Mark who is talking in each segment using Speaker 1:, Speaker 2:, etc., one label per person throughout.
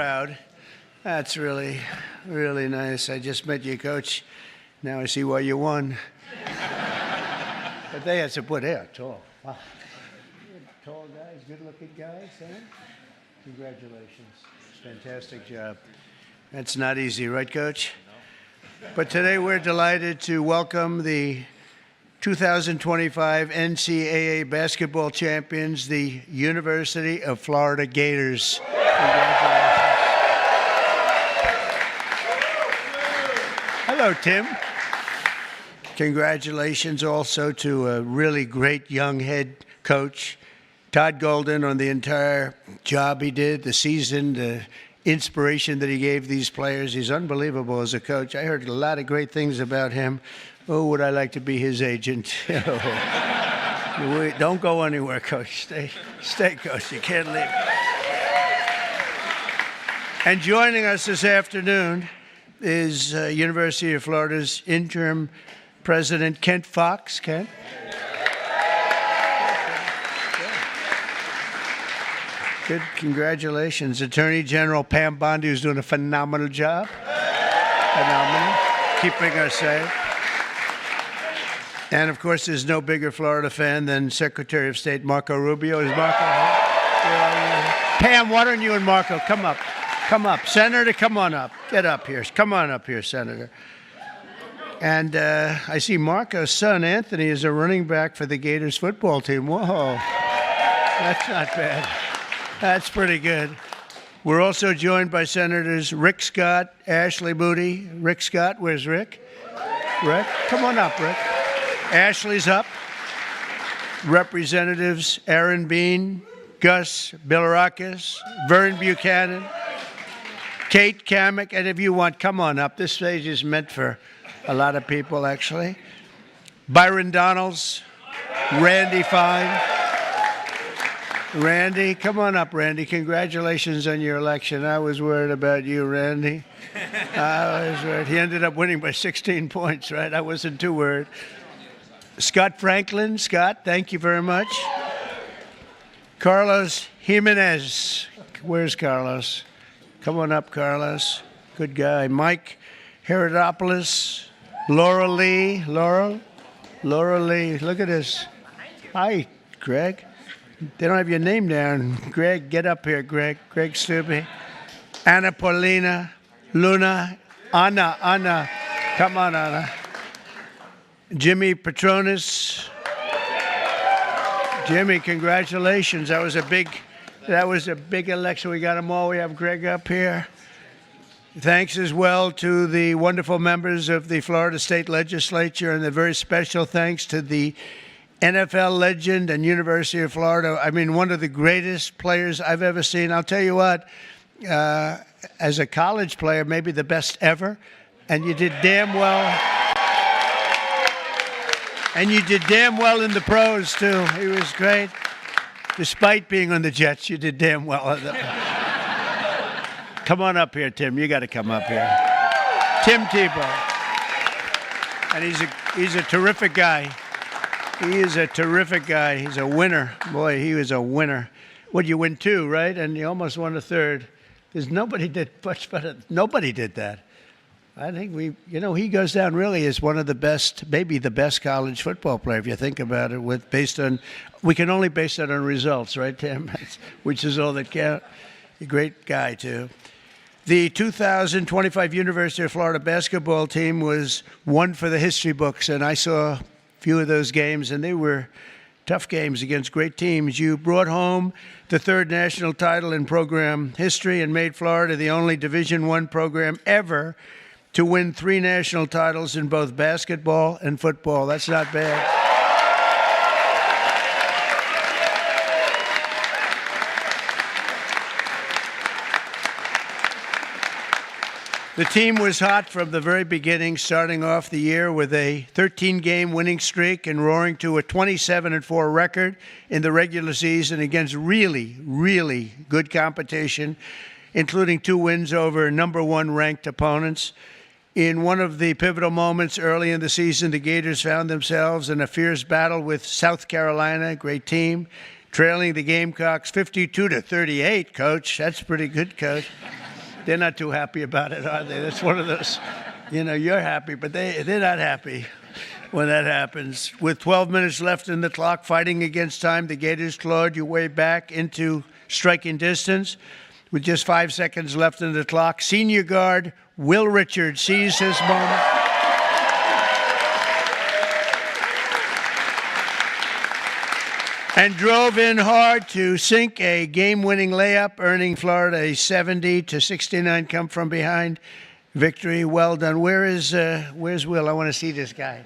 Speaker 1: proud. That's really, really nice. I just met you, Coach. Now I see why you won. But they had some good hair, tall. Wow. Tall guys, good-looking guys, huh? Congratulations. Fantastic job. That's not easy, right, Coach? But today we're delighted to welcome the 2025 NCAA basketball champions, the University of Florida Gators. Congratulations. Hello, Tim. Congratulations also to a really great young head coach, Todd Golden, on the entire job he did, the season, the inspiration that he gave these players. He's unbelievable as a coach. I heard a lot of great things about him. Oh, would I like to be his agent? Don't go anywhere, Coach. Stay, Coach. You can't leave. And joining us this afternoon is University of Florida's interim president, Kent Fox. Kent? Good. Congratulations. Attorney General Pam Bondi, who's doing a phenomenal job. Phenomenal. Keeping us safe. And, of course, there's no bigger Florida fan than Secretary of State Marco Rubio. Is Marco here? Pam, why don't you and Marco come up? Come up. Senator, come on up. Get up here. Come on up here, Senator. And I see Marco's son, Anthony, is a running back for the Gators football team. Whoa. That's not bad. That's pretty good. We're also joined by Senators Rick Scott, Ashley Moody. Rick Scott, where's Rick? Rick? Come on up, Rick. Ashley's up. Representatives Aaron Bean, Gus Bilirakis, Vern Buchanan, Kate Kamek, and if you want, come on up. This stage is meant for a lot of people, actually. Byron Donalds, Randy Fine. Randy, come on up, Randy. Congratulations on your election. I was worried about you, Randy. I was worried. He ended up winning by 16 points, right? I wasn't too worried. Scott Franklin. Scott, thank you very much. Carlos Jimenez. Where's Carlos? Come on up, Carlos. Good guy. Mike Herodopoulos. Laura Lee. Laura Lee. Look at this. Hi, Greg. They don't have your name down. Greg, get up here, Greg. Greg Stubbe. Anna Paulina. Luna. Anna. Come on, Anna. Jimmy Petronis. Jimmy, congratulations. That was a big election. We got them all. We have Greg up here. Thanks as well to the wonderful members of the Florida State Legislature, and a very special thanks to the NFL legend and University of Florida. I mean, one of the greatest players I've ever seen. I'll tell you what, as a college player, maybe the best ever, and you did damn well. And you did damn well in the pros, too. He was great. Despite being on the Jets, you did damn well. Come on up here, Tim. You got to come up here. Tim Tebow. And he's a terrific guy. He is a terrific guy. He's a winner. Boy, he was a winner. Well, you win two, right? And you almost won a third. There's nobody did much better. Nobody did that. I think he goes down really as one of the best, maybe the best college football player, if you think about it, we can only base that on results, right, Tim? Which is all that counts. A great guy, too. The 2025 University of Florida basketball team was one for the history books, and I saw a few of those games, and they were tough games against great teams. You brought home the third national title in program history and made Florida the only Division I program ever to win 3 national titles in both basketball and football. That's not bad. The team was hot from the very beginning, starting off the year with a 13-game winning streak and roaring to a 27-4 record in the regular season against really, really good competition, including 2 wins over number 1 ranked opponents. In one of the pivotal moments early in the season, the Gators found themselves in a fierce battle with South Carolina, a great team, trailing the Gamecocks 52-38, Coach. That's pretty good, Coach. They're not too happy about it, are they? That's one of those, you're happy, but they're not happy when that happens. With 12 minutes left in the clock, fighting against time, the Gators clawed your way back into striking distance. With just 5 seconds left in the clock, senior guard Will Richards seized his moment. And drove in hard to sink a game-winning layup, earning Florida a 70-69 come from behind victory. Well done. Where's Will? I want to see this guy.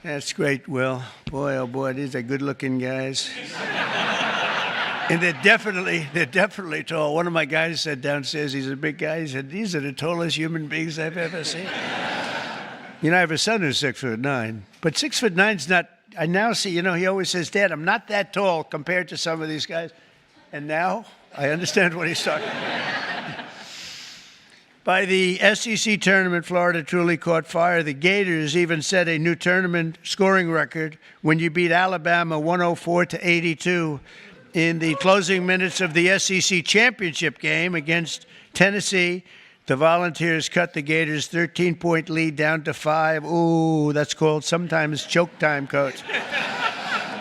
Speaker 1: That's great, Will. Boy, oh boy, these are good-looking guys. And they're definitely tall. One of my guys said downstairs, he's a big guy, he said, these are the tallest human beings I've ever seen. I have a son who's 6'9", but 6'9's not, I now see, he always says, Dad, I'm not that tall compared to some of these guys. And now I understand what he's talking about. By the SEC tournament, Florida truly caught fire. The Gators even set a new tournament scoring record when you beat Alabama 104-82 in the closing minutes of the SEC championship game against Tennessee. The Volunteers cut the Gators' 13-point lead down to 5. Ooh, that's called sometimes choke time, Coach.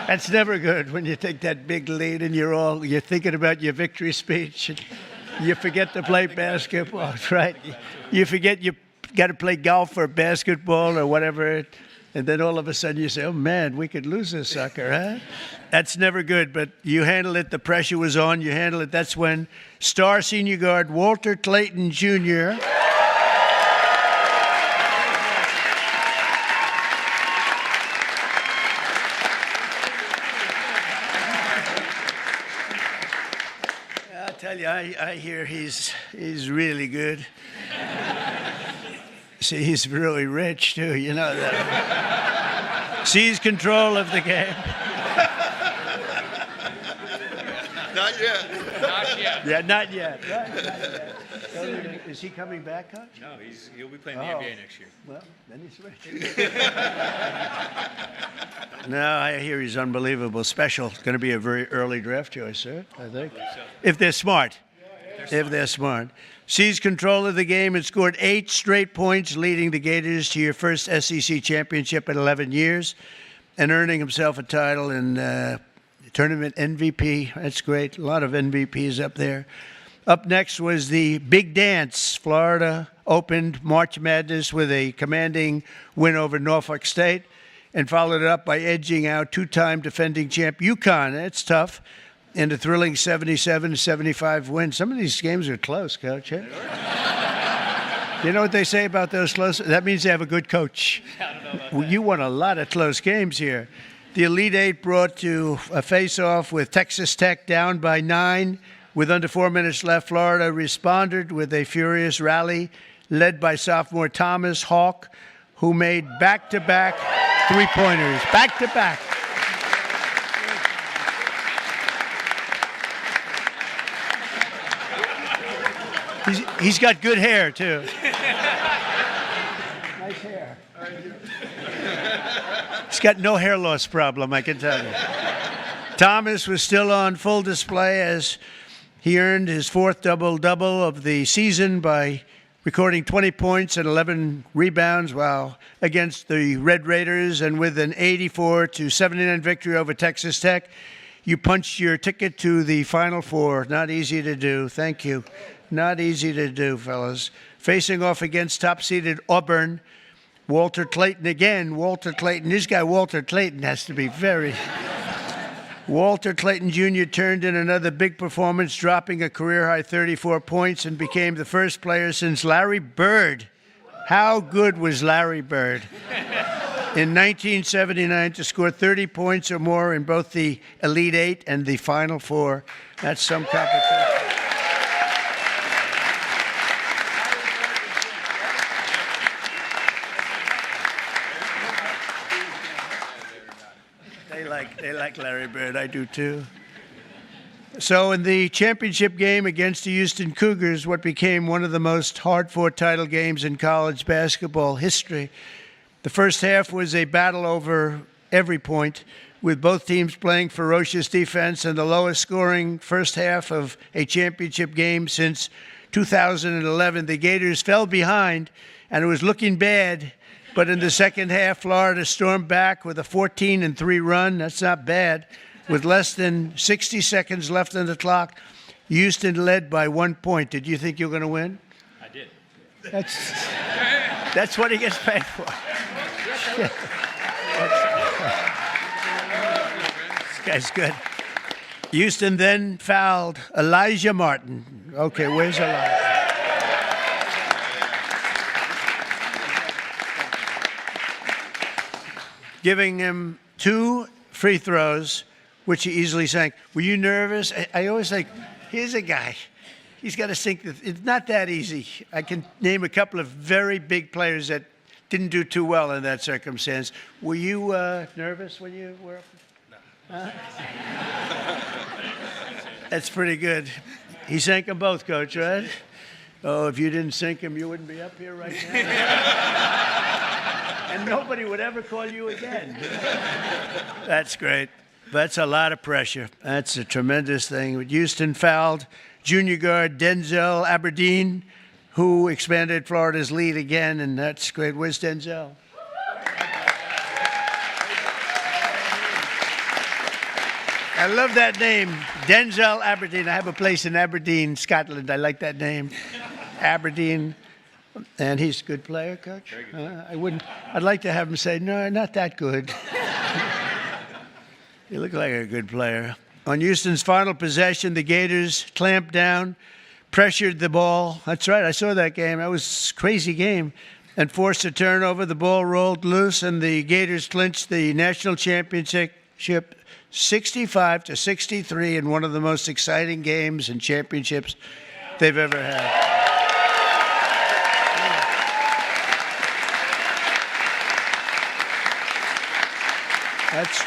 Speaker 1: That's never good when you take that big lead and you're thinking about your victory speech. And you forget to play basketball, right? You forget you got to play golf or basketball or whatever. And then all of a sudden you say, oh, man, we could lose this sucker, huh? That's never good, but you handle it. The pressure was on. You handle it. That's when star senior guard Walter Clayton Jr. I'll tell you, I hear he's really good. See, he's really rich, too, you know that. Seize control of the game.
Speaker 2: Not yet.
Speaker 3: Not yet.
Speaker 1: Yeah, not yet. Right? Not yet. Is he coming back, Coach?
Speaker 3: No, he'll be playing the NBA next year.
Speaker 1: Well, then he's rich. No, I hear he's unbelievable. Special. It's going to be a very early draft choice, sir, I think. If they're smart. If they're smart. Seized control of the game and scored 8 straight points, leading the Gators to your first SEC championship in 11 years and earning himself a title in tournament MVP. That's great. A lot of MVPs up there. Up next was the big dance. Florida opened March Madness with a commanding win over Norfolk State and followed it up by edging out two-time defending champ UConn. That's tough. And a thrilling 77-75 win. Some of these games are close, Coach. Eh? You know what they say about those close? That means they have a good coach.
Speaker 3: I don't know about
Speaker 1: that. You won a lot of close games here. The Elite Eight brought to a face-off with Texas Tech down by 9. With under 4 minutes left, Florida responded with a furious rally led by sophomore Thomas Hawk, who made back-to-back three-pointers. Back-to-back. He's got good hair, too. Nice hair. He's got no hair loss problem, I can tell you. Thomas was still on full display as he earned his 4th double-double of the season by recording 20 points and 11 rebounds against the Red Raiders, and with an 84-79 victory over Texas Tech, you punched your ticket to the Final Four. Not easy to do. Thank you. Not easy to do, fellas. Facing off against top-seeded Auburn, Walter Clayton again. Walter Clayton. This guy, Walter Clayton, has to be very... Walter Clayton Jr. turned in another big performance, dropping a career-high 34 points and became the first player since Larry Bird. How good was Larry Bird? In 1979 to score 30 points or more in both the Elite Eight and the Final Four. That's some competition. They like Larry Bird. I do, too. So in the championship game against the Houston Cougars, what became one of the most hard-fought title games in college basketball history, the first half was a battle over every point, with both teams playing ferocious defense and the lowest scoring first half of a championship game since 2011. The Gators fell behind, and it was looking bad. But in the second half, Florida stormed back with a 14-3 run. That's not bad. With less than 60 seconds left on the clock, Houston led by 1 point. Did you think you were going to win?
Speaker 3: I did.
Speaker 1: That's what he gets paid for. This guy's good. Houston then fouled Elijah Martin. Okay, where's Elijah? Giving him 2 free throws, which he easily sank. Were you nervous? I always think, here's a guy. He's got to sink. It's not that easy. I can name a couple of very big players that didn't do too well in that circumstance. Were you nervous when you were up? No. That's pretty good. He sank them both, Coach, right? Oh, if you didn't sink him, you wouldn't be up here right now. And nobody would ever call you again. That's great. That's a lot of pressure. That's a tremendous thing. Houston fouled junior guard Denzel Aberdeen, who expanded Florida's lead again, and that's great. Where's Denzel? I love that name, Denzel Aberdeen. I have a place in Aberdeen, Scotland. I like that name, Aberdeen. And he's a good player, Coach. I'd like to have him say, no, not that good. You look like a good player. On Houston's final possession, the Gators clamped down, pressured the ball. That's right, I saw that game. That was a crazy game. And forced a turnover. The ball rolled loose, and the Gators clinched the national championship 65-63 in one of the most exciting games and championships they've ever had. That's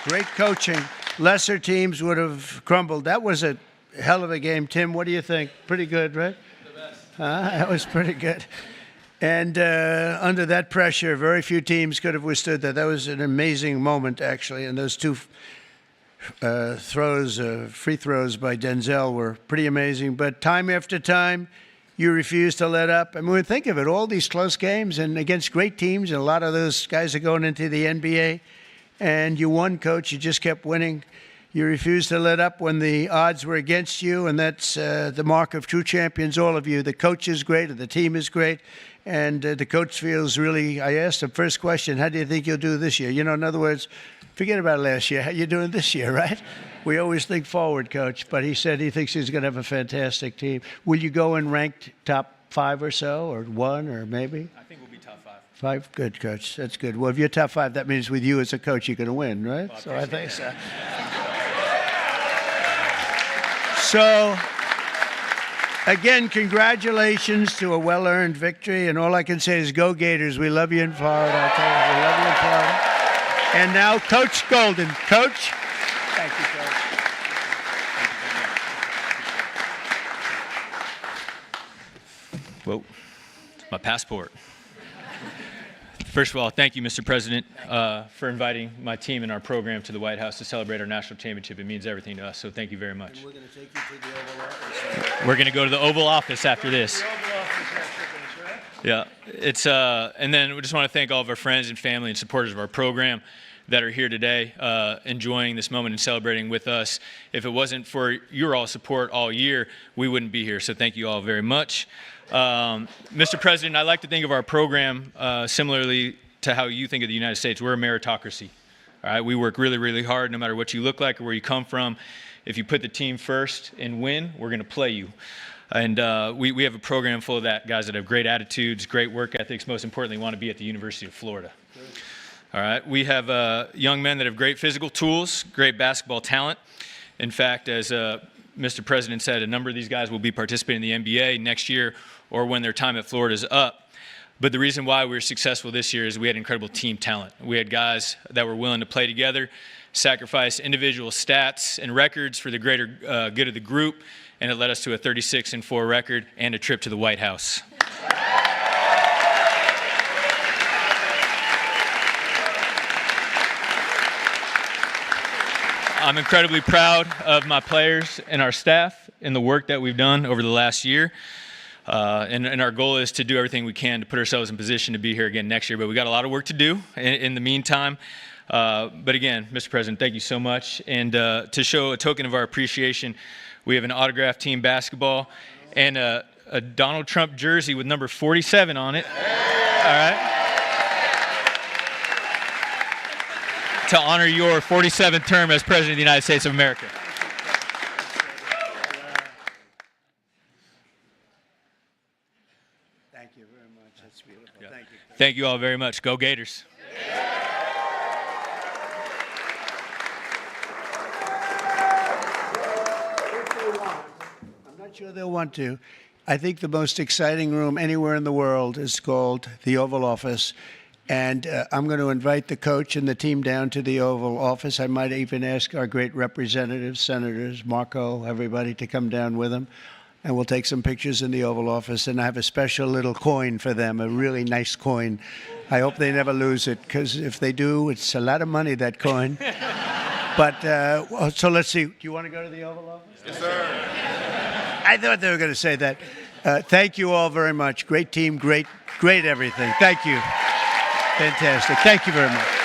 Speaker 1: great coaching. Lesser teams would have crumbled. That was a hell of a game. Tim, what do you think? Pretty good, right?
Speaker 3: The best.
Speaker 1: That was pretty good. And under that pressure, very few teams could have withstood that. That was an amazing moment, actually. And those 2 free throws by Denzel were pretty amazing. But time after time, you refuse to let up. I mean, think of it, all these close games and against great teams, and a lot of those guys are going into the NBA. And you won, Coach. You just kept winning. You refused to let up when the odds were against you, and that's the mark of true champions, all of you. The coach is great, and the team is great, and the coach feels really, I asked him, first question, how do you think you'll do this year? You know, in other words, forget about last year. How you doing this year, right? We always think forward, Coach, but he said he thinks he's going to have a fantastic team. Will you go in ranked top 5 or so, or 1, or maybe?
Speaker 3: I think we'll be top 5.
Speaker 1: 5? Good, Coach. That's good. Well, if you're top 5, that means with you as a coach, you're going to win, right?
Speaker 3: Well,
Speaker 1: so I think so. So, again, congratulations to a well-earned victory. And all I can say is go Gators. We love you in Florida. I tell you, we love you in Florida. And now, Coach Golden. Coach. Thank you, Coach.
Speaker 3: Whoa, my passport. First of all, thank you, Mr. President, for inviting my team and our program to the White House to celebrate our national championship. It means everything to us, so thank you very much.
Speaker 1: And we're going to take you to the Oval Office.
Speaker 3: We're going to go to the Oval Office after this. Yeah, and then we just want to thank all of our friends and family and supporters of our program that are here today, enjoying this moment and celebrating with us. If it wasn't for your all support all year, we wouldn't be here, so thank you all very much. Mr. President, I like to think of our program similarly to how you think of the United States. We're a meritocracy. All right, we work really, really hard no matter what you look like or where you come from. If you put the team first and win, we're going to play you. And we have a program full of that, guys that have great attitudes, great work ethics, most importantly, want to be at the University of Florida. All right, we have young men that have great physical tools, great basketball talent. In fact, as Mr. President said, a number of these guys will be participating in the NBA next year or when their time at Florida is up. But the reason why we were successful this year is we had incredible team talent. We had guys that were willing to play together, sacrifice individual stats and records for the greater good of the group, and it led us to a 36-4 record and a trip to the White House. I'm incredibly proud of my players and our staff and the work that we've done over the last year. And our goal is to do everything we can to put ourselves in position to be here again next year. But we got a lot of work to do in the meantime. But again, Mr. President, thank you so much. And to show a token of our appreciation, we have an autographed team basketball and a Donald Trump jersey with number 47 on it. All right. To honor your 47th term as President of the United States of America.
Speaker 1: Thank you very much. That's beautiful.
Speaker 3: Yeah.
Speaker 1: Thank you.
Speaker 3: Thank you all very much. Go Gators.
Speaker 1: I'm not sure they'll want to. I think the most exciting room anywhere in the world is called the Oval Office. And I'm going to invite the coach and the team down to the Oval Office. I might even ask our great representatives, senators, Marco, everybody to come down with them. And we'll take some pictures in the Oval Office. And I have a special little coin for them, a really nice coin. I hope they never lose it, because if they do, it's a lot of money, that coin. But so let's see. Do you want to go to the Oval Office?
Speaker 2: Yes, sir.
Speaker 1: I thought they were going to say that. Thank you all very much. Great team, great everything. Thank you. Fantastic. Thank you very much.